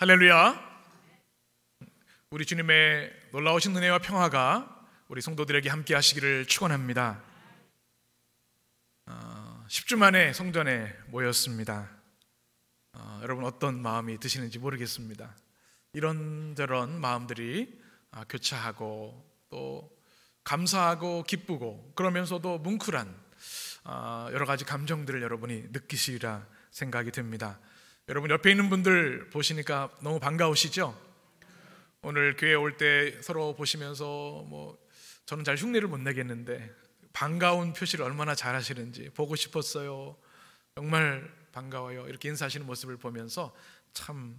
할렐루야. 우리 주님의 놀라우신 은혜와 평화가 우리 성도들에게 함께 하시기를 축원합니다. 10주 만에 성전에 모였습니다. 여러분 어떤 마음이 드시는지 모르겠습니다. 이런저런 마음들이 교차하고 또 감사하고 기쁘고 그러면서도 뭉클한 여러 가지 감정들을 여러분이 느끼시리라 생각이 됩니다. 여러분 옆에 있는 분들 보시니까 너무 반가우시죠? 오늘 교회 올 때 서로 보시면서 저는 잘 흉내를 못 내겠는데 반가운 표시를 얼마나 잘 하시는지 보고 싶었어요. 정말 반가워요. 이렇게 인사하시는 모습을 보면서 참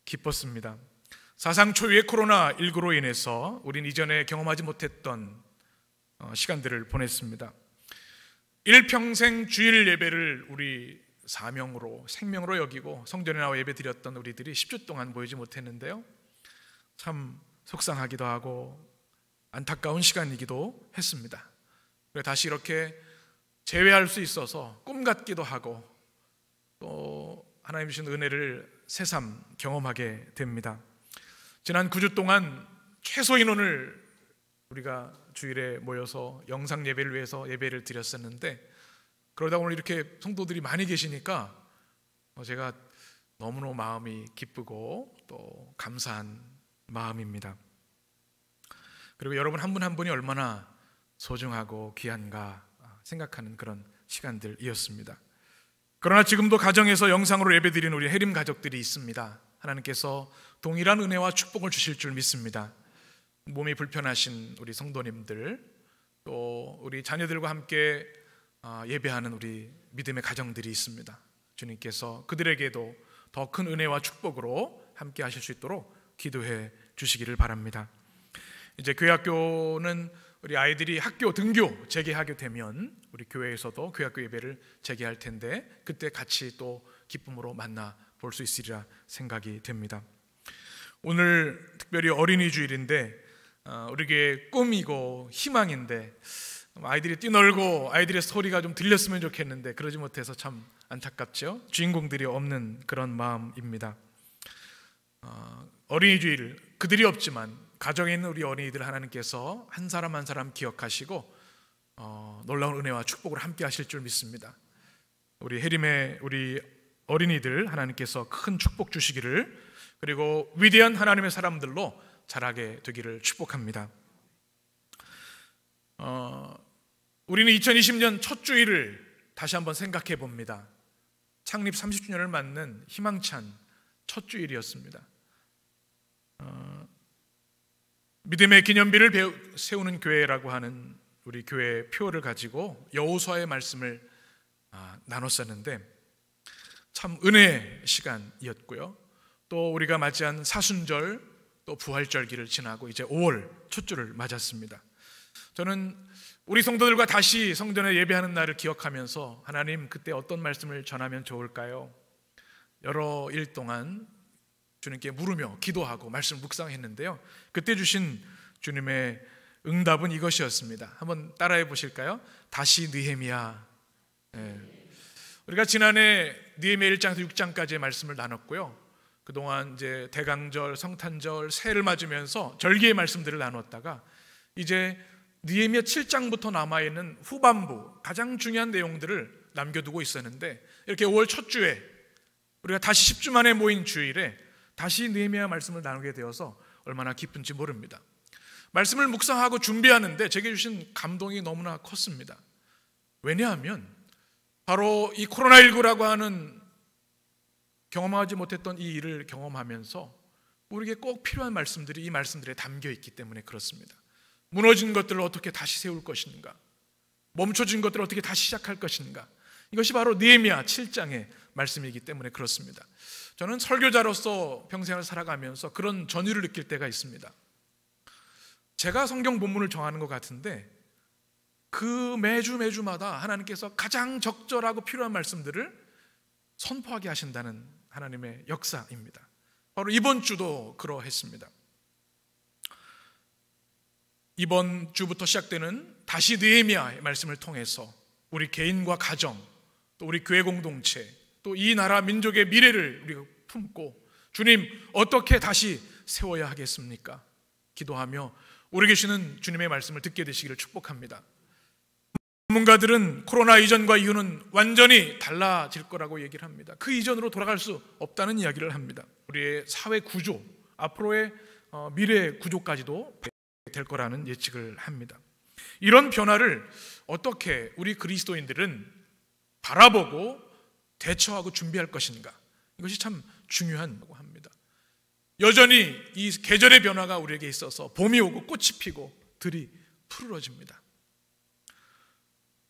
기뻤습니다. 사상 초유의 코로나19로 인해서 우린 이전에 경험하지 못했던 시간들을 보냈습니다. 일평생 주일 예배를 우리 사명으로 생명으로 여기고 성전에 나와 예배 드렸던 우리들이 10주 동안 모이지 못했는데요, 참 속상하기도 하고 안타까운 시간이기도 했습니다. 다시 이렇게 재회할 수 있어서 꿈 같기도 하고 또 하나님 주신 은혜를 새삼 경험하게 됩니다. 지난 9주 동안 최소 인원을 우리가 주일에 모여서 영상 예배를 위해서 예배를 드렸었는데, 그러다 오늘 이렇게 성도들이 많이 계시니까 제가 너무너무 마음이 기쁘고 또 감사한 마음입니다. 그리고 여러분 한 분 한 분이 얼마나 소중하고 귀한가 생각하는 그런 시간들이었습니다. 그러나 지금도 가정에서 영상으로 예배드리는 우리 해림 가족들이 있습니다. 하나님께서 동일한 은혜와 축복을 주실 줄 믿습니다. 몸이 불편하신 우리 성도님들, 또 우리 자녀들과 함께 예배하는 우리 믿음의 가정들이 있습니다. 주님께서 그들에게도 더 큰 은혜와 축복으로 함께 하실 수 있도록 기도해 주시기를 바랍니다. 이제 교회학교는 우리 아이들이 학교 등교 재개하게 되면 우리 교회에서도 교회학교 예배를 재개할 텐데 그때 같이 또 기쁨으로 만나 볼 수 있으리라 생각이 됩니다. 오늘 특별히 어린이 주일인데 우리 교회 꿈이고 희망인데 아이들이 뛰놀고 아이들의 소리가 좀 들렸으면 좋겠는데 그러지 못해서 참 안타깝죠. 주인공들이 없는 그런 마음입니다. 어린이 주일 그들이 없지만 가정에 있는 우리 어린이들 하나님께서 한 사람 한 사람 기억하시고 놀라운 은혜와 축복을 함께 하실 줄 믿습니다. 우리 해림의 우리 어린이들 하나님께서 큰 축복 주시기를, 그리고 위대한 하나님의 사람들로 자라게 되기를 축복합니다. 우리는 2020년 첫 주일을 다시 한번 생각해 봅니다. 창립 30주년을 맞는 희망찬 첫 주일이었습니다. 믿음의 기념비를 세우는 교회라고 하는 우리 교회 표를 가지고 여호수아의 말씀을 나눴었는데 참 은혜의 시간이었고요. 또 우리가 맞이한 사순절 또 부활절기를 지나고 이제 5월 첫 주를 맞았습니다. 저는 우리 성도들과 다시 성전에 예배하는 날을 기억하면서 하나님 그때 어떤 말씀을 전하면 좋을까요? 여러 일 동안 주님께 물으며 기도하고 말씀을 묵상했는데요, 그때 주신 주님의 응답은 이것이었습니다. 한번 따라해 보실까요? 다시 느헤미야. 우리가 지난해 느헤미야 1장에서 6장까지의 말씀을 나눴고요, 그동안 이제 대강절, 성탄절, 새해를 맞으면서 절기의 말씀들을 나눴다가 이제 느헤미야 7장부터 남아있는 후반부 가장 중요한 내용들을 남겨두고 있었는데, 이렇게 5월 첫 주에 우리가 다시 10주 만에 모인 주일에 다시 느헤미야 말씀을 나누게 되어서 얼마나 기쁜지 모릅니다. 말씀을 묵상하고 준비하는데 제게 주신 감동이 너무나 컸습니다. 왜냐하면 바로 이 코로나19라고 하는 경험하지 못했던 이 일을 경험하면서 우리에게 꼭 필요한 말씀들이 이 말씀들에 담겨 있기 때문에 그렇습니다. 무너진 것들을 어떻게 다시 세울 것인가, 멈춰진 것들을 어떻게 다시 시작할 것인가, 이것이 바로 느헤미야 7장의 말씀이기 때문에 그렇습니다. 저는 설교자로서 평생을 살아가면서 그런 전율을 느낄 때가 있습니다. 제가 성경 본문을 정하는 것 같은데 그 매주마다 하나님께서 가장 적절하고 필요한 말씀들을 선포하게 하신다는 하나님의 역사입니다. 바로 이번 주도 그러했습니다. 이번 주부터 시작되는 다시 느헤미야의 말씀을 통해서 우리 개인과 가정, 또 우리 교회 공동체, 또 이 나라 민족의 미래를 우리가 품고 주님, 어떻게 다시 세워야 하겠습니까? 기도하며 우리 계시는 주님의 말씀을 듣게 되시기를 축복합니다. 전문가들은 코로나 이전과 이후는 완전히 달라질 거라고 얘기를 합니다. 그 이전으로 돌아갈 수 없다는 이야기를 합니다. 우리의 사회 구조, 앞으로의 미래 구조까지도 될 거라는 예측을 합니다. 이런 변화를 어떻게 우리 그리스도인들은 바라보고 대처하고 준비할 것인가? 이것이 참 중요하다고 합니다. 여전히 이 계절의 변화가 우리에게 있어서 봄이 오고 꽃이 피고 들이 푸르러집니다.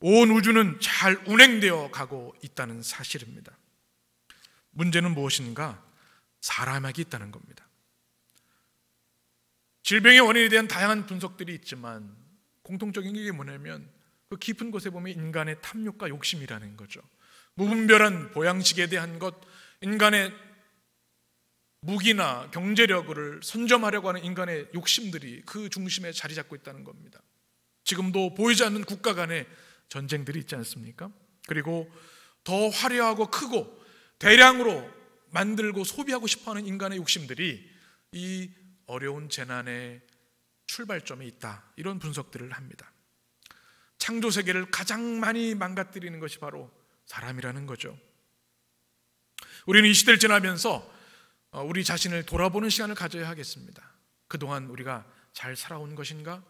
온 우주는 잘 운행되어 가고 있다는 사실입니다. 문제는 무엇인가? 사람에게 있다는 겁니다. 질병의 원인에 대한 다양한 분석들이 있지만 공통적인 게 뭐냐면 그 깊은 곳에 보면 인간의 탐욕과 욕심이라는 거죠. 무분별한 보양식에 대한 것, 인간의 무기나 경제력을 선점하려고 하는 인간의 욕심들이 그 중심에 자리 잡고 있다는 겁니다. 지금도 보이지 않는 국가 간의 전쟁들이 있지 않습니까? 그리고 더 화려하고 크고 대량으로 만들고 소비하고 싶어하는 인간의 욕심들이 이 어려운 재난의 출발점에 있다, 이런 분석들을 합니다. 창조 세계를 가장 많이 망가뜨리는 것이 바로 사람이라는 거죠. 우리는 이 시대를 지나면서 우리 자신을 돌아보는 시간을 가져야 하겠습니다. 그동안 우리가 잘 살아온 것인가?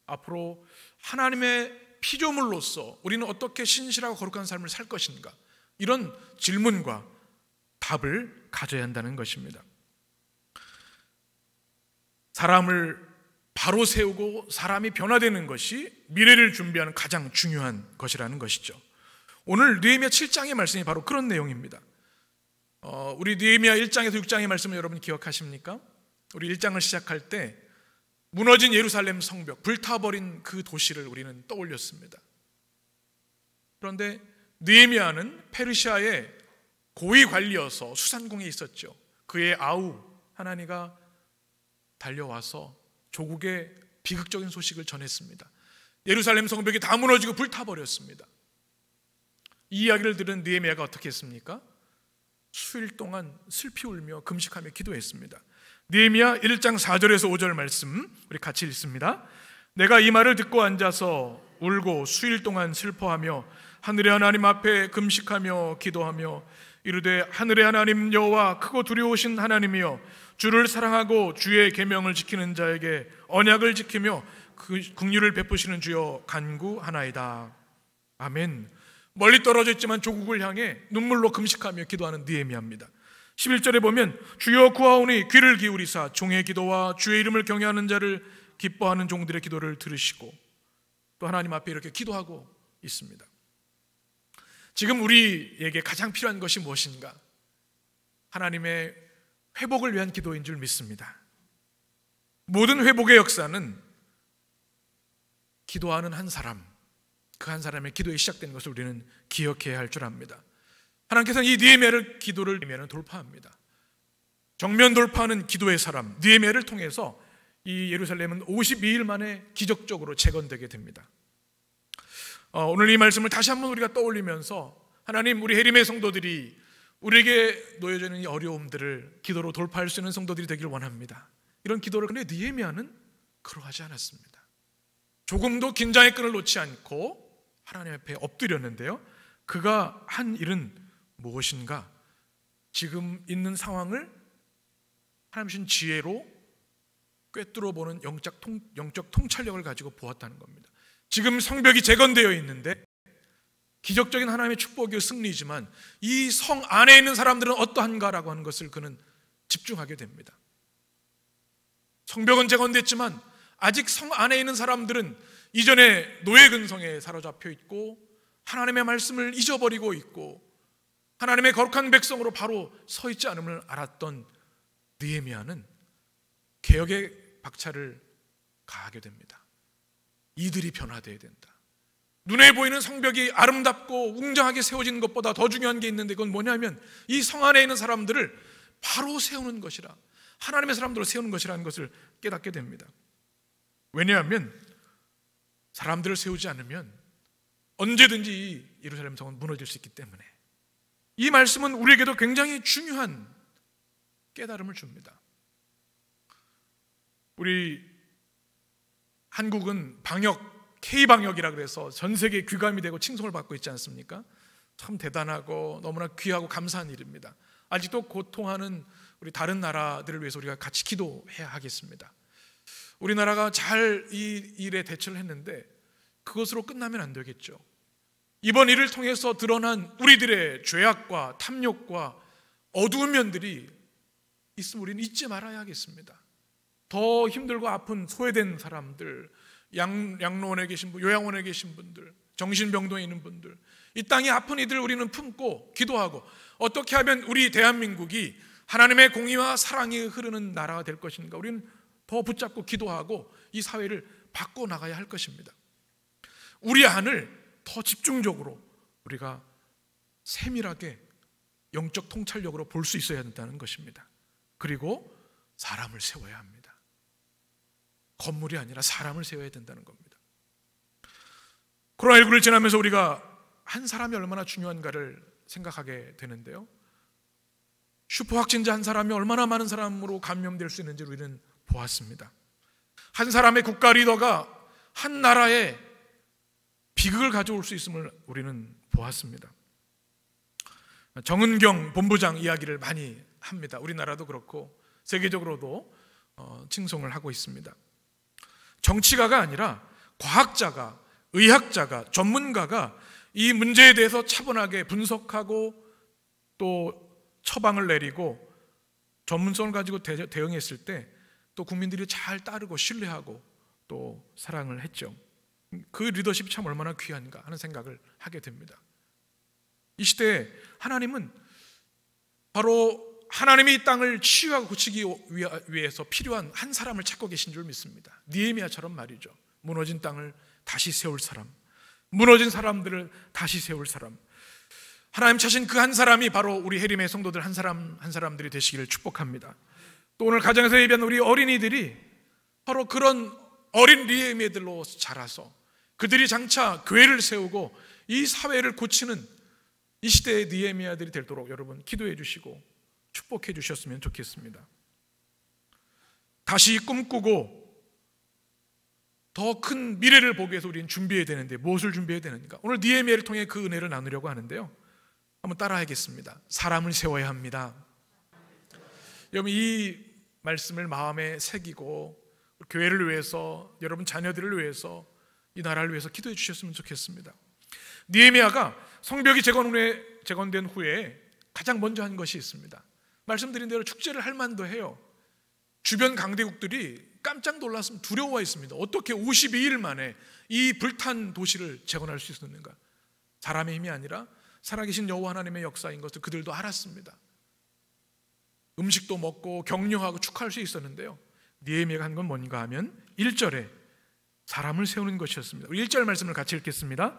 앞으로 하나님의 피조물로서 우리는 어떻게 신실하고 거룩한 삶을 살 것인가? 이런 질문과 답을 가져야 한다는 것입니다. 사람을 바로 세우고 사람이 변화되는 것이 미래를 준비하는 가장 중요한 것이라는 것이죠. 오늘 느헤미야 7장의 말씀이 바로 그런 내용입니다. 우리 느헤미야 1장에서 6장의 말씀을 여러분 기억하십니까? 우리 1장을 시작할 때 무너진 예루살렘 성벽, 불타버린 그 도시를 우리는 떠올렸습니다. 그런데 느헤미야는 페르시아의 고위 관리여서 수산궁에 있었죠. 그의 아우 하나니가 달려와서 조국의 비극적인 소식을 전했습니다. 예루살렘 성벽이 다 무너지고 불타버렸습니다. 이 이야기를 들은 느헤미야가 어떻게 했습니까? 수일 동안 슬피 울며 금식하며 기도했습니다. 느헤미야 1장 4절에서 5절 말씀 우리 같이 읽습니다. 내가 이 말을 듣고 앉아서 울고 수일 동안 슬퍼하며 하늘의 하나님 앞에 금식하며 기도하며 이르되 하늘의 하나님 여호와 크고 두려우신 하나님이여 주를 사랑하고 주의 계명을 지키는 자에게 언약을 지키며 그 긍휼을 베푸시는 주여 간구하나이다. 아멘. 멀리 떨어져 있지만 조국을 향해 눈물로 금식하며 기도하는 느헤미야입니다. 11절에 보면 주여 구하오니 귀를 기울이사 종의 기도와 주의 이름을 경외하는 자를 기뻐하는 종들의 기도를 들으시고 또 하나님 앞에 이렇게 기도하고 있습니다. 지금 우리에게 가장 필요한 것이 무엇인가? 하나님의 회복을 위한 기도인 줄 믿습니다. 모든 회복의 역사는 기도하는 한 사람, 그 한 사람의 기도에 시작된 것을 우리는 기억해야 할 줄 압니다. 하나님께서는 이 느헤미야를 기도를 돌파합니다. 정면 돌파하는 기도의 사람 느헤미야를 통해서 이 예루살렘은 52일 만에 기적적으로 재건되게 됩니다. 오늘 이 말씀을 다시 한번 우리가 떠올리면서 하나님, 우리 해림의 성도들이 우리에게 놓여져 있는 이 어려움들을 기도로 돌파할 수 있는 성도들이 되길 원합니다. 이런 기도를 근데 느헤미야는 그러하지 않았습니다. 조금도 긴장의 끈을 놓지 않고 하나님 앞에 엎드렸는데요, 그가 한 일은 무엇인가? 지금 있는 상황을 하나님 주신 지혜로 꿰뚫어 보는 영적 통찰력을 가지고 보았다는 겁니다. 지금 성벽이 재건되어 있는데 기적적인 하나님의 축복이요 승리이지만 이 성 안에 있는 사람들은 어떠한가라고 하는 것을 그는 집중하게 됩니다. 성벽은 재건됐지만 아직 성 안에 있는 사람들은 이전에 노예 근성에 사로잡혀 있고 하나님의 말씀을 잊어버리고 있고 하나님의 거룩한 백성으로 바로 서 있지 않음을 알았던 느헤미야는 개혁의 박차를 가하게 됩니다. 이들이 변화되어야 된다. 눈에 보이는 성벽이 아름답고 웅장하게 세워지는 것보다 더 중요한 게 있는데 그건 뭐냐면 이 성 안에 있는 사람들을 바로 세우는 것이라, 하나님의 사람들로 세우는 것이라는 것을 깨닫게 됩니다. 왜냐하면 사람들을 세우지 않으면 언제든지 이 예루살렘 성은 무너질 수 있기 때문에 이 말씀은 우리에게도 굉장히 중요한 깨달음을 줍니다. 우리 한국은 K방역이라 그래서 전 세계에 귀감이 되고 칭송을 받고 있지 않습니까? 참 대단하고 너무나 귀하고 감사한 일입니다. 아직도 고통하는 우리 다른 나라들을 위해서 우리가 같이 기도해야 하겠습니다. 우리나라가 잘 이 일에 대처를 했는데 그것으로 끝나면 안 되겠죠. 이번 일을 통해서 드러난 우리들의 죄악과 탐욕과 어두운 면들이 있으면 우리는 잊지 말아야 하겠습니다. 더 힘들고 아픈 소외된 사람들, 양로원에 계신 분, 요양원에 계신 분들, 정신병동에 있는 분들, 이 땅의 아픈 이들 우리는 품고 기도하고 어떻게 하면 우리 대한민국이 하나님의 공의와 사랑이 흐르는 나라가 될 것인가, 우리는 더 붙잡고 기도하고 이 사회를 바꿔나가야 할 것입니다. 우리 안을 더 집중적으로 우리가 세밀하게 영적 통찰력으로 볼 수 있어야 된다는 것입니다. 그리고 사람을 세워야 합니다. 건물이 아니라 사람을 세워야 된다는 겁니다. 코로나19를 지나면서 우리가 한 사람이 얼마나 중요한가를 생각하게 되는데요, 슈퍼 확진자 한 사람이 얼마나 많은 사람으로 감염될 수 있는지 우리는 보았습니다. 한 사람의 국가 리더가 한 나라에 비극을 가져올 수 있음을 우리는 보았습니다. 정은경 본부장 이야기를 많이 합니다. 우리나라도 그렇고 세계적으로도 칭송을 하고 있습니다. 정치가가 아니라 과학자가, 의학자가, 전문가가 이 문제에 대해서 차분하게 분석하고 또 처방을 내리고 전문성을 가지고 대응했을 때 또 국민들이 잘 따르고 신뢰하고 또 사랑을 했죠. 그 리더십이 참 얼마나 귀한가 하는 생각을 하게 됩니다. 이 시대에 하나님은 바로 하나님이 이 땅을 치유하고 고치기 위해서 필요한 한 사람을 찾고 계신 줄 믿습니다. 느헤미야처럼 말이죠. 무너진 땅을 다시 세울 사람, 무너진 사람들을 다시 세울 사람, 하나님 찾으신 그 한 사람이 바로 우리 해림의 성도들 한 사람들이 되시기를 축복합니다. 또 오늘 가정에서 예배한 우리 어린이들이 바로 그런 어린 느헤미야들로 자라서 그들이 장차 교회를 세우고 이 사회를 고치는 이 시대의 느헤미야들이 되도록 여러분 기도해 주시고 축복해 주셨으면 좋겠습니다. 다시 꿈꾸고 더 큰 미래를 보기 위해서 우리는 준비해야 되는데 무엇을 준비해야 되는가? 오늘 느헤미야를 통해 그 은혜를 나누려고 하는데요, 한번 따라하겠습니다. 사람을 세워야 합니다. 여러분 이 말씀을 마음에 새기고 교회를 위해서, 여러분 자녀들을 위해서, 이 나라를 위해서 기도해 주셨으면 좋겠습니다. 느헤미야가 성벽이 재건된 후에 가장 먼저 한 것이 있습니다. 말씀드린 대로 축제를 할 만도 해요. 주변 강대국들이 깜짝 놀랐으면 두려워했습니다. 어떻게 52일 만에 이 불탄 도시를 재건할 수 있었는가? 사람의 힘이 아니라 살아계신 여호와 하나님의 역사인 것을 그들도 알았습니다. 음식도 먹고 격려하고 축하할 수 있었는데요, 느헤미야가 한 건 뭔가 하면 1절에 사람을 세우는 것이었습니다. 우리 1절 말씀을 같이 읽겠습니다.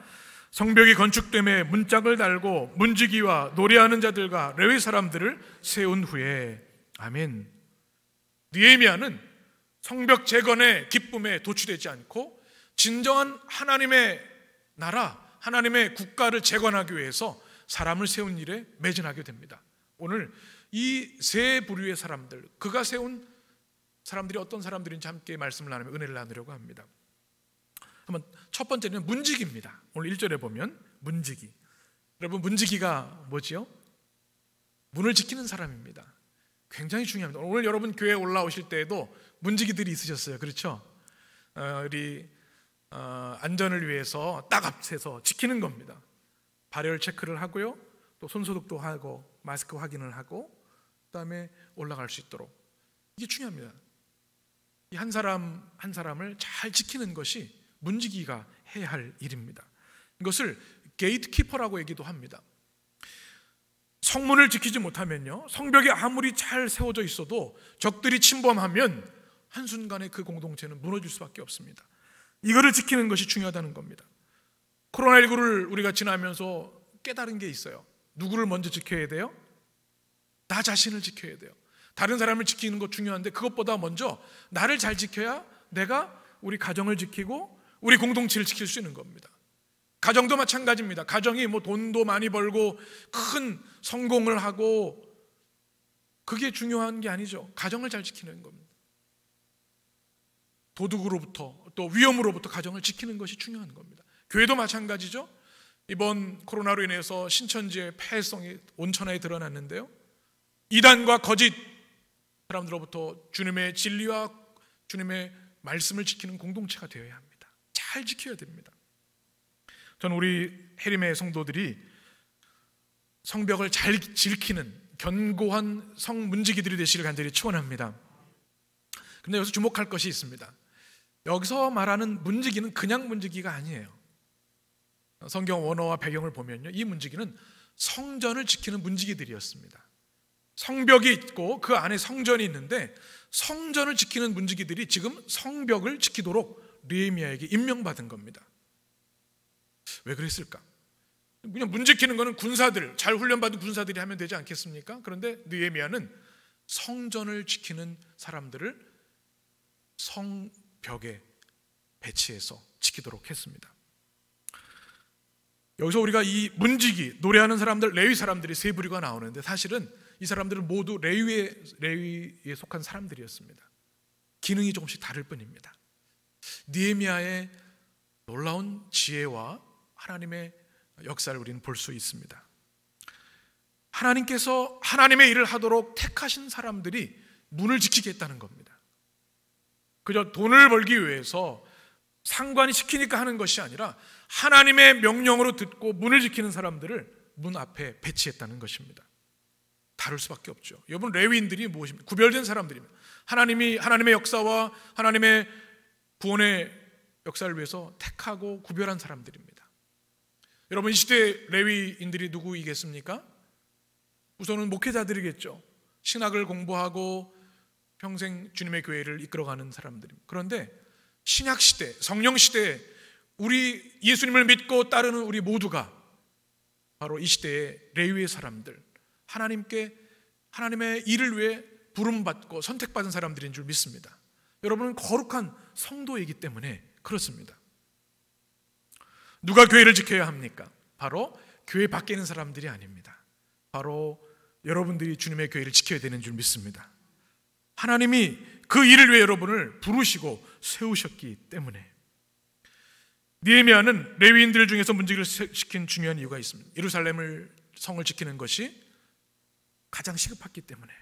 성벽이 건축됨에 문짝을 달고 문지기와 노래하는 자들과 레위 사람들을 세운 후에, 아멘. 느헤미야는 성벽 재건의 기쁨에 도취되지 않고 진정한 하나님의 나라, 하나님의 국가를 재건하기 위해서 사람을 세운 일에 매진하게 됩니다. 오늘 이 세 부류의 사람들, 그가 세운 사람들이 어떤 사람들인지 함께 말씀을 나누며 은혜를 나누려고 합니다. 한번 첫 번째는 문지기입니다. 오늘 1절에 보면 문지기. 여러분 문지기가 뭐지요? 문을 지키는 사람입니다. 굉장히 중요합니다. 오늘 여러분 교회에 올라오실 때에도 문지기들이 있으셨어요. 그렇죠? 우리 안전을 위해서 딱 앞에서 지키는 겁니다. 발열 체크를 하고요, 또 손소독도 하고 마스크 확인을 하고 그다음에 올라갈 수 있도록, 이게 중요합니다. 이 한 사람 한 사람을 잘 지키는 것이 문지기가 해야 할 일입니다. 이것을 게이트키퍼라고 얘기도 합니다. 성문을 지키지 못하면요, 성벽이 아무리 잘 세워져 있어도 적들이 침범하면 한순간에 그 공동체는 무너질 수밖에 없습니다. 이거를 지키는 것이 중요하다는 겁니다. 코로나19를 우리가 지나면서 깨달은 게 있어요. 누구를 먼저 지켜야 돼요? 나 자신을 지켜야 돼요. 다른 사람을 지키는 것 중요한데 그것보다 먼저 나를 잘 지켜야 내가 우리 가정을 지키고 우리 공동체를 지킬 수 있는 겁니다. 가정도 마찬가지입니다. 가정이 뭐 돈도 많이 벌고 큰 성공을 하고 그게 중요한 게 아니죠. 가정을 잘 지키는 겁니다. 도둑으로부터 또 위험으로부터 가정을 지키는 것이 중요한 겁니다. 교회도 마찬가지죠. 이번 코로나로 인해서 신천지의 폐해성이 온천하에 드러났는데요, 이단과 거짓 사람들로부터 주님의 진리와 주님의 말씀을 지키는 공동체가 되어야 합니다. 잘 지켜야 됩니다. 저는 우리 해림의 성도들이 성벽을 잘 지키는 견고한 성문지기들이 되시길 간절히 축원합니다. 근데 여기서 주목할 것이 있습니다. 여기서 말하는 문지기는 그냥 문지기가 아니에요. 성경 원어와 배경을 보면요, 이 문지기는 성전을 지키는 문지기들이었습니다. 성벽이 있고 그 안에 성전이 있는데 성전을 지키는 문지기들이 지금 성벽을 지키도록 느헤미야에게 임명받은 겁니다. 왜 그랬을까? 그냥 문 지키는 거는 군사들, 잘 훈련받은 군사들이 하면 되지 않겠습니까? 그런데 느헤미야는 성전을 지키는 사람들을 성벽에 배치해서 지키도록 했습니다. 여기서 우리가 이 문지기, 노래하는 사람들, 레위 사람들이 세 부류가 나오는데 사실은 이 사람들은 모두 레위에 속한 사람들이었습니다. 기능이 조금씩 다를 뿐입니다. 느헤미야의 놀라운 지혜와 하나님의 역사를 우리는 볼 수 있습니다. 하나님께서 하나님의 일을 하도록 택하신 사람들이 문을 지키겠다는 겁니다. 그저 돈을 벌기 위해서 상관이 시키니까 하는 것이 아니라 하나님의 명령으로 듣고 문을 지키는 사람들을 문 앞에 배치했다는 것입니다. 다를 수밖에 없죠. 여러분, 레위인들이 무엇입니까? 구별된 사람들입니다. 하나님의 역사와 하나님의 구원의 역사를 위해서 택하고 구별한 사람들입니다. 여러분, 이 시대 레위인들이 누구이겠습니까? 우선은 목회자들이겠죠. 신학을 공부하고 평생 주님의 교회를 이끌어가는 사람들입니다. 그런데 신약 시대, 성령 시대에 우리 예수님을 믿고 따르는 우리 모두가 바로 이 시대의 레위의 사람들, 하나님의 일을 위해 부름받고 선택받은 사람들인 줄 믿습니다. 여러분은 거룩한 성도이기 때문에 그렇습니다. 누가 교회를 지켜야 합니까? 바로 교회 밖에 있는 사람들이 아닙니다. 바로 여러분들이 주님의 교회를 지켜야 되는 줄 믿습니다. 하나님이 그 일을 위해 여러분을 부르시고 세우셨기 때문에. 느헤미야는 레위인들 중에서 문지기를 시킨 중요한 이유가 있습니다. 예루살렘을 성을 지키는 것이 가장 시급했기 때문에.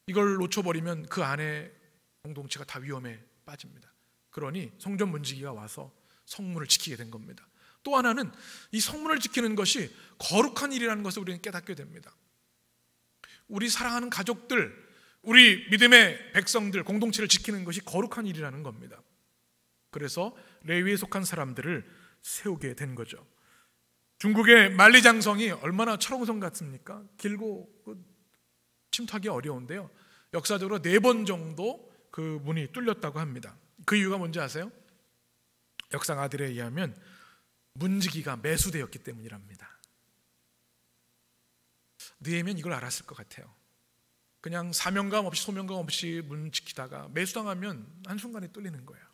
이걸 놓쳐버리면 그 안에 공동체가 다 위험에 빠집니다. 그러니 성전 문지기가 와서 성문을 지키게 된 겁니다. 또 하나는 이 성문을 지키는 것이 거룩한 일이라는 것을 우리는 깨닫게 됩니다. 우리 사랑하는 가족들, 우리 믿음의 백성들, 공동체를 지키는 것이 거룩한 일이라는 겁니다. 그래서 레위에 속한 사람들을 세우게 된 거죠. 중국의 만리장성이 얼마나 철옹성 같습니까? 길고 침투하기 어려운데요, 역사적으로 4번 정도 그 문이 뚫렸다고 합니다. 그 이유가 뭔지 아세요? 역사가들에 의하면 문지기가 매수되었기 때문이랍니다. 느헤미야는 이걸 알았을 것 같아요. 그냥 사명감 없이 소명감 없이 문 지키다가 매수당하면 한순간에 뚫리는 거예요.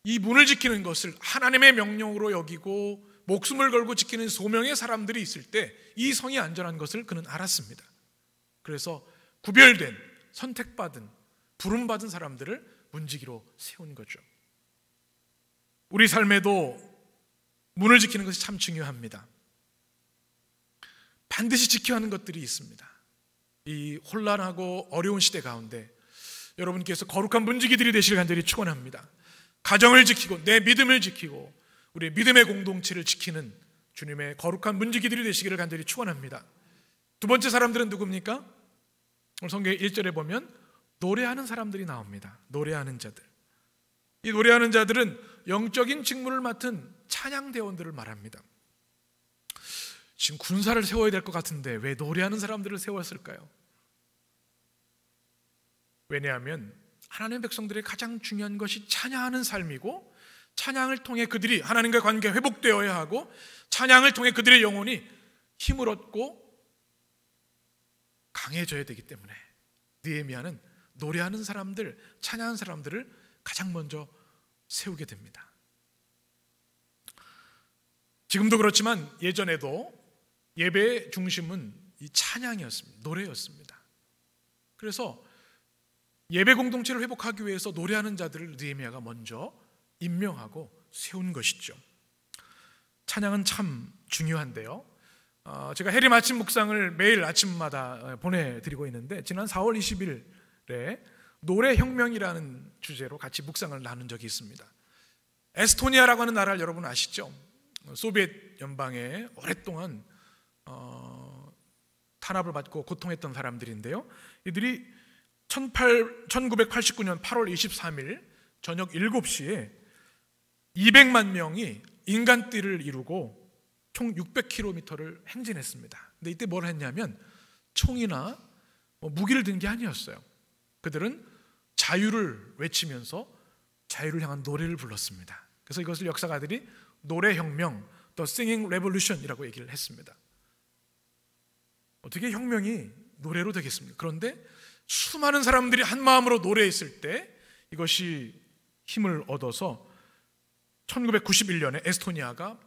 이 문을 지키는 것을 하나님의 명령으로 여기고 목숨을 걸고 지키는 소명의 사람들이 있을 때 이 성이 안전한 것을 그는 알았습니다. 그래서 구별된, 선택받은, 부름받은 사람들을 문지기로 세운 거죠. 우리 삶에도 문을 지키는 것이 참 중요합니다. 반드시 지켜야 하는 것들이 있습니다. 이 혼란하고 어려운 시대 가운데 여러분께서 거룩한 문지기들이 되시길 간절히 축원합니다. 가정을 지키고 내 믿음을 지키고 우리 믿음의 공동체를 지키는 주님의 거룩한 문지기들이 되시기를 간절히 축원합니다. 두 번째 사람들은 누굽니까? 오늘 성경 1절에 보면 노래하는 사람들이 나옵니다. 노래하는 자들. 이 노래하는 자들은 영적인 직무를 맡은 찬양대원들을 말합니다. 지금 군사를 세워야 될 것 같은데 왜 노래하는 사람들을 세웠을까요? 왜냐하면 하나님의 백성들의 가장 중요한 것이 찬양하는 삶이고, 찬양을 통해 그들이 하나님과 관계가 회복되어야 하고, 찬양을 통해 그들의 영혼이 힘을 얻고 강해져야 되기 때문에 느헤미야는 노래하는 사람들, 찬양하는 사람들을 가장 먼저 세우게 됩니다. 지금도 그렇지만 예전에도 예배의 중심은 이 찬양이었습니다. 노래였습니다. 그래서 예배 공동체를 회복하기 위해서 노래하는 자들을 느헤미야가 먼저 임명하고 세운 것이죠. 찬양은 참 중요한데요. 제가 해림 아침 묵상을 매일 아침마다 보내드리고 있는데 지난 4월 20일에 노래혁명이라는 주제로 같이 묵상을 나눈 적이 있습니다. 에스토니아라고 하는 나라를 여러분 아시죠? 소비에트 연방에 오랫동안 탄압을 받고 고통했던 사람들인데요. 이들이 1989년 8월 23일 저녁 7시에 200만 명이 인간띠를 이루고 총 600km를 행진했습니다. 근데 이때 뭘 했냐면 총이나 무기를 든 게 아니었어요. 그들은 자유를 외치면서 자유를 향한 노래를 불렀습니다. 그래서 이것을 역사가들이 노래혁명, The Singing Revolution이라고 얘기를 했습니다. 어떻게 혁명이 노래로 되겠습니까? 그런데 수많은 사람들이 한 마음으로 노래했을 때 이것이 힘을 얻어서 1991년에 에스토니아가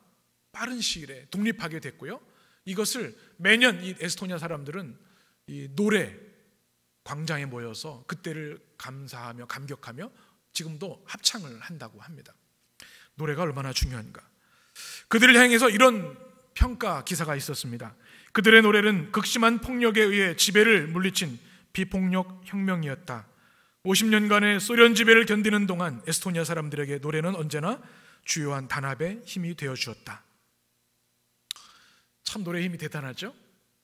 빠른 시일에 독립하게 됐고요. 이것을 매년 이 에스토니아 사람들은 이 노래 광장에 모여서 그때를 감사하며 감격하며 지금도 합창을 한다고 합니다. 노래가 얼마나 중요한가. 그들을 향해서 이런 평가 기사가 있었습니다. 그들의 노래는 극심한 폭력에 의해 지배를 물리친 비폭력 혁명이었다. 50년간의 소련 지배를 견디는 동안 에스토니아 사람들에게 노래는 언제나 주요한 단합의 힘이 되어 주었다. 참 노래의 힘이 대단하죠.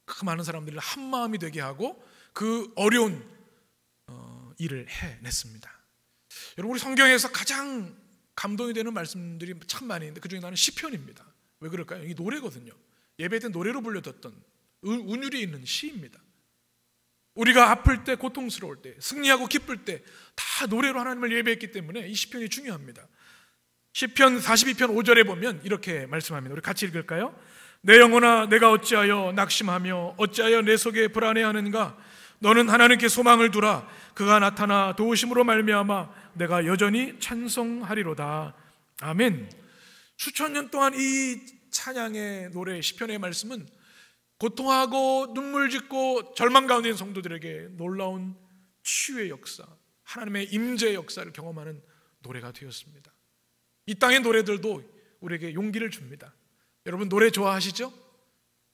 그 많은 사람들을 한 마음이 되게 하고 그 어려운 일을 해냈습니다. 여러분, 우리 성경에서 가장 감동이 되는 말씀들이 참 많이 있는데 그중에 하나는 시편입니다. 왜 그럴까요? 이게 노래거든요. 예배 때 노래로 불려졌던 운율이 있는 시입니다. 우리가 아플 때, 고통스러울 때, 승리하고 기쁠 때 다 노래로 하나님을 예배했기 때문에 이 시편이 중요합니다. 시편 42편 5절에 보면 이렇게 말씀합니다. 우리 같이 읽을까요? 내 영혼아, 내가 어찌하여 낙심하며 어찌하여 내 속에 불안해하는가? 너는 하나님께 소망을 두라. 그가 나타나 도우심으로 말미암아 내가 여전히 찬송하리로다. 아멘. 수천 년 동안 이 찬양의 노래, 시편의 말씀은 고통하고 눈물 짓고 절망 가운데 있는 성도들에게 놀라운 치유의 역사, 하나님의 임재의 역사를 경험하는 노래가 되었습니다. 이 땅의 노래들도 우리에게 용기를 줍니다. 여러분, 노래 좋아하시죠?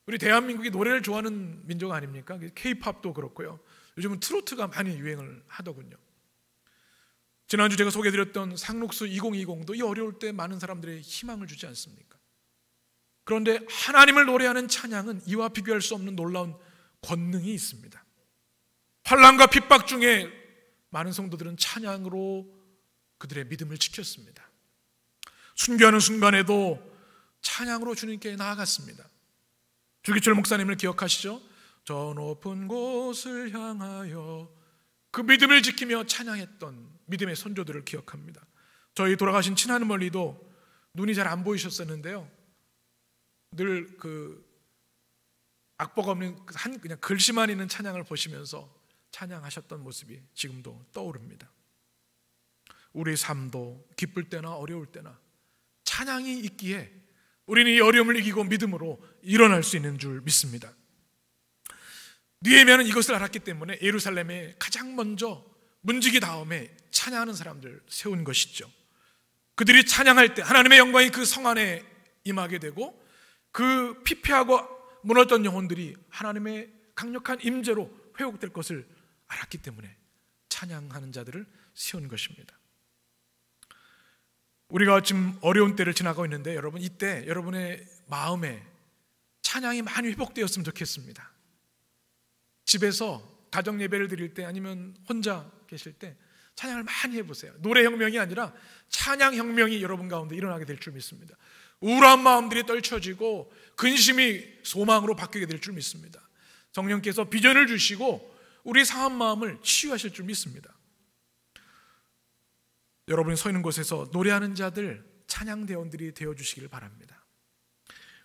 우리 대한민국이 노래를 좋아하는 민족 아닙니까? K-팝도 그렇고요. 요즘은 트로트가 많이 유행을 하더군요. 지난주 제가 소개해드렸던 상록수 2020도 이 어려울 때 많은 사람들의 희망을 주지 않습니까? 그런데 하나님을 노래하는 찬양은 이와 비교할 수 없는 놀라운 권능이 있습니다. 환난과 핍박 중에 많은 성도들은 찬양으로 그들의 믿음을 지켰습니다. 순교하는 순간에도 찬양으로 주님께 나아갔습니다. 주기철 목사님을 기억하시죠? 저 높은 곳을 향하여 그 믿음을 지키며 찬양했던 믿음의 선조들을 기억합니다. 저희 돌아가신 친하늘머리도 눈이 잘 안 보이셨었는데요, 늘 그 악보가 없는 그냥 글씨만 있는 찬양을 보시면서 찬양하셨던 모습이 지금도 떠오릅니다. 우리 삶도 기쁠 때나 어려울 때나 찬양이 있기에 우리는 이 어려움을 이기고 믿음으로 일어날 수 있는 줄 믿습니다. 느헤미야는 이것을 알았기 때문에 예루살렘에 가장 먼저 문지기 다음에 찬양하는 사람들 세운 것이죠. 그들이 찬양할 때 하나님의 영광이 그 성 안에 임하게 되고 그 피폐하고 무너졌던 영혼들이 하나님의 강력한 임재로 회복될 것을 알았기 때문에 찬양하는 자들을 세운 것입니다. 우리가 지금 어려운 때를 지나가고 있는데 여러분, 이때 여러분의 마음에 찬양이 많이 회복되었으면 좋겠습니다. 집에서 가정 예배를 드릴 때 아니면 혼자 계실 때 찬양을 많이 해보세요. 노래혁명이 아니라 찬양혁명이 여러분 가운데 일어나게 될 줄 믿습니다. 우울한 마음들이 떨쳐지고 근심이 소망으로 바뀌게 될 줄 믿습니다. 성령께서 비전을 주시고 우리 상한 마음을 치유하실 줄 믿습니다. 여러분이 서 있는 곳에서 노래하는 자들, 찬양대원들이 되어주시길 바랍니다.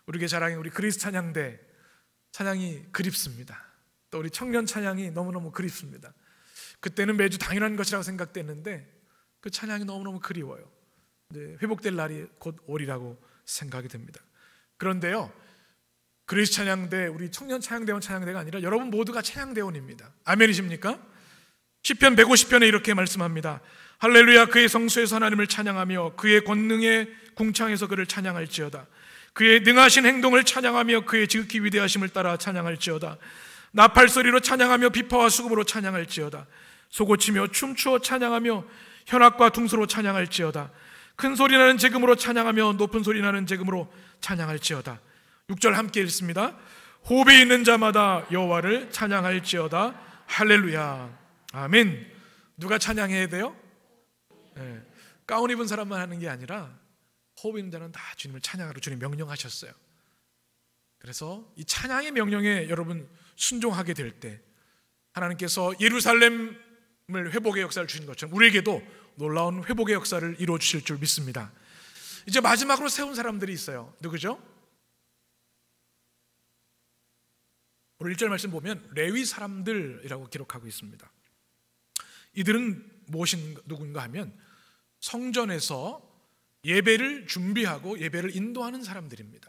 우리 교회 자랑인 우리 그리스 찬양대, 찬양이 그립습니다. 또 우리 청년 찬양이 너무너무 그립습니다. 그때는 매주 당연한 것이라고 생각됐는데 그 찬양이 너무너무 그리워요. 회복될 날이 곧 오리라고 생각이 됩니다. 그런데요, 그리스 찬양대, 우리 청년 찬양대원 찬양대가 아니라 여러분 모두가 찬양대원입니다. 아멘이십니까? 시편 150편에 이렇게 말씀합니다. 할렐루야, 그의 성소에서 하나님을 찬양하며 그의 권능의 궁창에서 그를 찬양할지어다. 그의 능하신 행동을 찬양하며 그의 지극히 위대하심을 따라 찬양할지어다. 나팔소리로 찬양하며 비파와 수금으로 찬양할지어다. 소고치며 춤추어 찬양하며 현악과 둥소로 찬양할지어다. 큰 소리 나는 제금으로 찬양하며 높은 소리 나는 제금으로 찬양할지어다. 6절 함께 읽습니다. 호흡이 있는 자마다 여호와를 찬양할지어다. 할렐루야. 아멘. 누가 찬양해야 돼요? 네. 가운 입은 사람만 하는 게 아니라 호흡 있는 자는 다 주님을 찬양하라고 주님 명령하셨어요. 그래서 이 찬양의 명령에 여러분 순종하게 될 때 하나님께서 예루살렘을 회복의 역사를 주신 것처럼 우리에게도 놀라운 회복의 역사를 이루어 주실 줄 믿습니다. 이제 마지막으로 세운 사람들이 있어요. 누구죠? 오늘 1절 말씀 보면 레위 사람들이라고 기록하고 있습니다. 이들은 누군가 하면 성전에서 예배를 준비하고 예배를 인도하는 사람들입니다.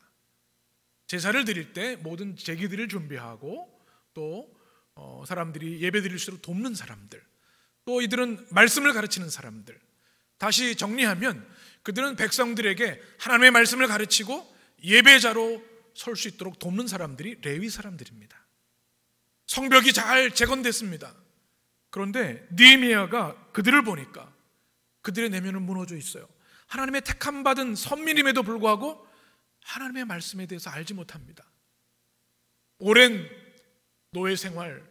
제사를 드릴 때 모든 제기들을 준비하고 또 사람들이 예배 드릴 수 있도록 돕는 사람들, 또 이들은 말씀을 가르치는 사람들. 다시 정리하면 그들은 백성들에게 하나님의 말씀을 가르치고 예배자로 설 수 있도록 돕는 사람들이 레위 사람들입니다. 성벽이 잘 재건됐습니다. 그런데 느헤미야가 그들을 보니까 그들의 내면은 무너져 있어요. 하나님의 택함 받은 선민임에도 불구하고 하나님의 말씀에 대해서 알지 못합니다. 오랜 노예 생활,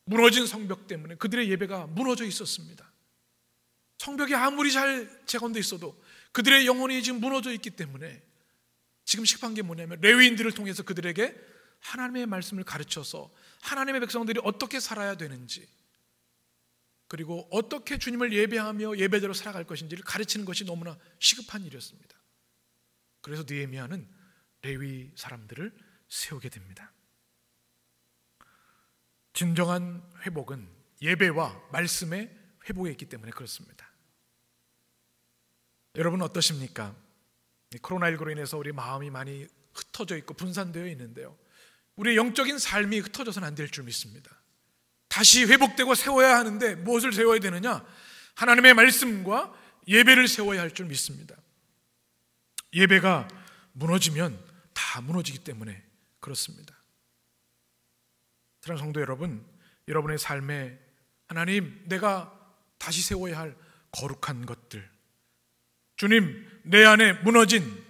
무너진 성벽 때문에 그들의 예배가 무너져 있었습니다. 성벽이 아무리 잘 재건돼 있어도 그들의 영혼이 지금 무너져 있기 때문에 지금 시급한 게 뭐냐면 레위인들을 통해서 그들에게 하나님의 말씀을 가르쳐서 하나님의 백성들이 어떻게 살아야 되는지, 그리고 어떻게 주님을 예배하며 예배대로 살아갈 것인지를 가르치는 것이 너무나 시급한 일이었습니다. 그래서 느헤미야는 레위 사람들을 세우게 됩니다. 진정한 회복은 예배와 말씀의 회복에 있기 때문에 그렇습니다. 여러분 어떠십니까? 코로나19로 인해서 우리 마음이 많이 흩어져 있고 분산되어 있는데요, 우리의 영적인 삶이 흩어져서는 안 될 줄 믿습니다. 다시 회복되고 세워야 하는데 무엇을 세워야 되느냐? 하나님의 말씀과 예배를 세워야 할 줄 믿습니다. 예배가 무너지면 다 무너지기 때문에 그렇습니다. 사랑하는 성도 여러분, 여러분의 삶에 하나님, 내가 다시 세워야 할 거룩한 것들, 주님, 내 안에 무너진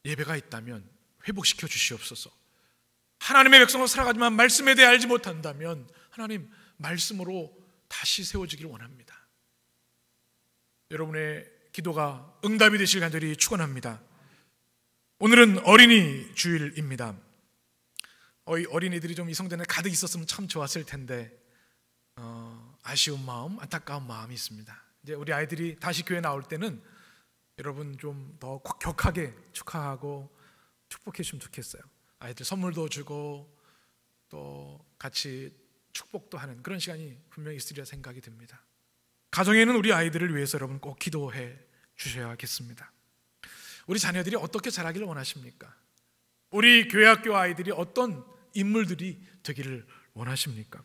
예배가 있다면 회복시켜 주시옵소서. 하나님의 백성으로 살아가지만 말씀에 대해 알지 못한다면 하나님, 말씀으로 다시 세워지기를 원합니다. 여러분의 기도가 응답이 되실 간절히 축원합니다. 오늘은 어린이 주일입니다. 어린이들이 좀 이 성전에 가득 있었으면 참 좋았을 텐데 아쉬운 마음, 안타까운 마음이 있습니다. 이제 우리 아이들이 다시 교회 나올 때는 여러분 좀 더 격하게 축하하고 축복해 주시면 좋겠어요. 아이들 선물도 주고 또 같이 축복도 하는 그런 시간이 분명히 있으리라 생각이 듭니다. 가정에는 우리 아이들을 위해서 여러분 꼭 기도해 주셔야겠습니다. 우리 자녀들이 어떻게 자라기를 원하십니까? 우리 교회 학교 아이들이 어떤 인물들이 되기를 원하십니까?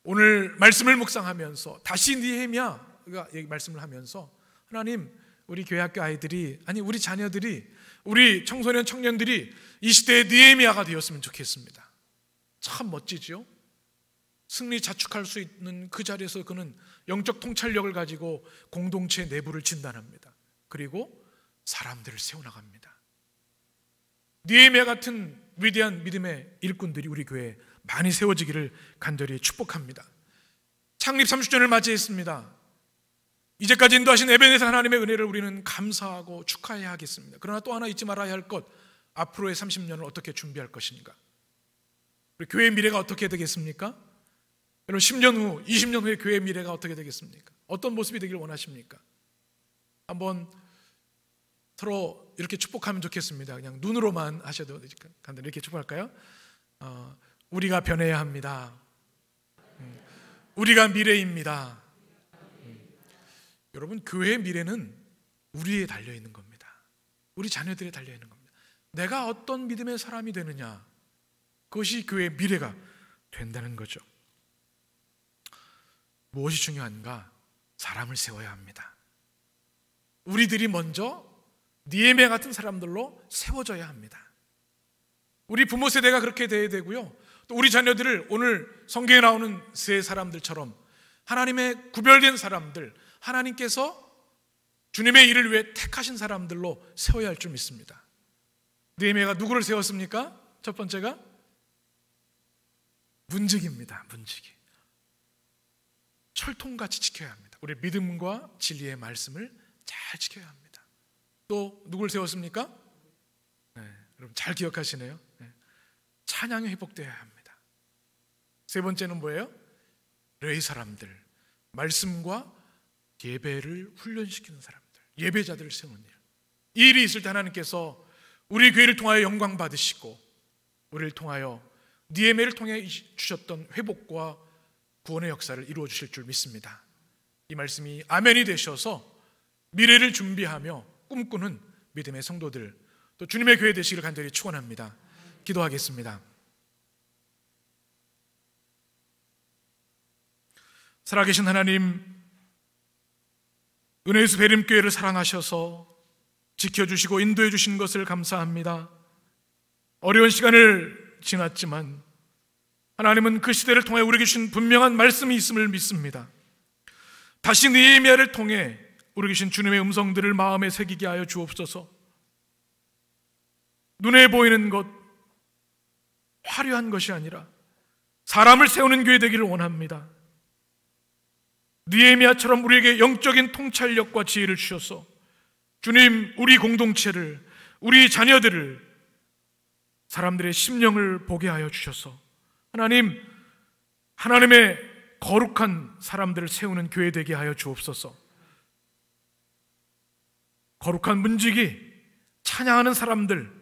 오늘 말씀을 묵상하면서 다시 느헤미야가 말씀을 하면서 하나님, 우리 교회 학교 아이들이, 아니 우리 자녀들이, 우리 청소년 청년들이 이 시대의 느헤미야가 되었으면 좋겠습니다. 참 멋지죠? 승리 자축할 수 있는 그 자리에서 그는 영적 통찰력을 가지고 공동체 내부를 진단합니다. 그리고 사람들을 세워나갑니다. 느헤미야 같은 위대한 믿음의 일꾼들이 우리 교회에 많이 세워지기를 간절히 축복합니다. 창립 30주년을 맞이했습니다. 이제까지 인도하신 에베네zer 하나님의 은혜를 우리는 감사하고 축하해야 하겠습니다. 그러나 또 하나 잊지 말아야 할 것, 앞으로의 30년을 어떻게 준비할 것인가? 우리 교회의 미래가 어떻게 되겠습니까? 여러분 10년 후, 20년 후에 교회의 미래가 어떻게 되겠습니까? 어떤 모습이 되기를 원하십니까? 한번 서로 이렇게 축복하면 좋겠습니다. 그냥 눈으로만 하셔도 간단히 이렇게 축복할까요? 우리가 변해야 합니다. 우리가 미래입니다. 여러분, 교회의 미래는 우리에 달려있는 겁니다. 우리 자녀들에 달려있는 겁니다. 내가 어떤 믿음의 사람이 되느냐, 그것이 교회의 미래가 된다는 거죠. 무엇이 중요한가? 사람을 세워야 합니다. 우리들이 먼저 느헤미야 같은 사람들로 세워져야 합니다. 우리 부모 세대가 그렇게 돼야 되고요, 또 우리 자녀들을 오늘 성경에 나오는 세 사람들처럼 하나님의 구별된 사람들, 하나님께서 주님의 일을 위해 택하신 사람들로 세워야 할 줄 믿습니다. 느헤미야가 누구를 세웠습니까? 첫 번째가 문지기입니다. 문지기. 철통같이 지켜야 합니다. 우리 믿음과 진리의 말씀을 잘 지켜야 합니다. 또 누굴 세웠습니까? 여러분 잘 기억하시네요. 찬양이 회복되어야 합니다. 세 번째는 뭐예요? 레위 사람들, 말씀과 예배를 훈련시키는 사람들, 예배자들을 세우는 일. 이 일이 있을 때 하나님께서 우리 교회를 통하여 영광 받으시고, 우리를 통하여 느헤미야를 통해 주셨던 회복과 구원의 역사를 이루어 주실 줄 믿습니다. 이 말씀이 아멘이 되셔서 미래를 준비하며 꿈꾸는 믿음의 성도들, 또 주님의 교회 되시기를 간절히 축원합니다. 기도하겠습니다. 살아계신 하나님, 은혜의 수 배림교회를 사랑하셔서 지켜주시고 인도해 주신 것을 감사합니다. 어려운 시간을 지났지만 하나님은 그 시대를 통해 우리에게 주신 분명한 말씀이 있음을 믿습니다. 다시 느헤미야를 통해 우리에게 주신 주님의 음성들을 마음에 새기게 하여 주옵소서. 눈에 보이는 것, 화려한 것이 아니라 사람을 세우는 교회 되기를 원합니다. 느헤미야처럼 우리에게 영적인 통찰력과 지혜를 주셔서 주님, 우리 공동체를, 우리 자녀들을, 사람들의 심령을 보게 하여 주셔서 하나님, 하나님의 거룩한 사람들을 세우는 교회 되게 하여 주옵소서. 거룩한 문지기, 찬양하는 사람들,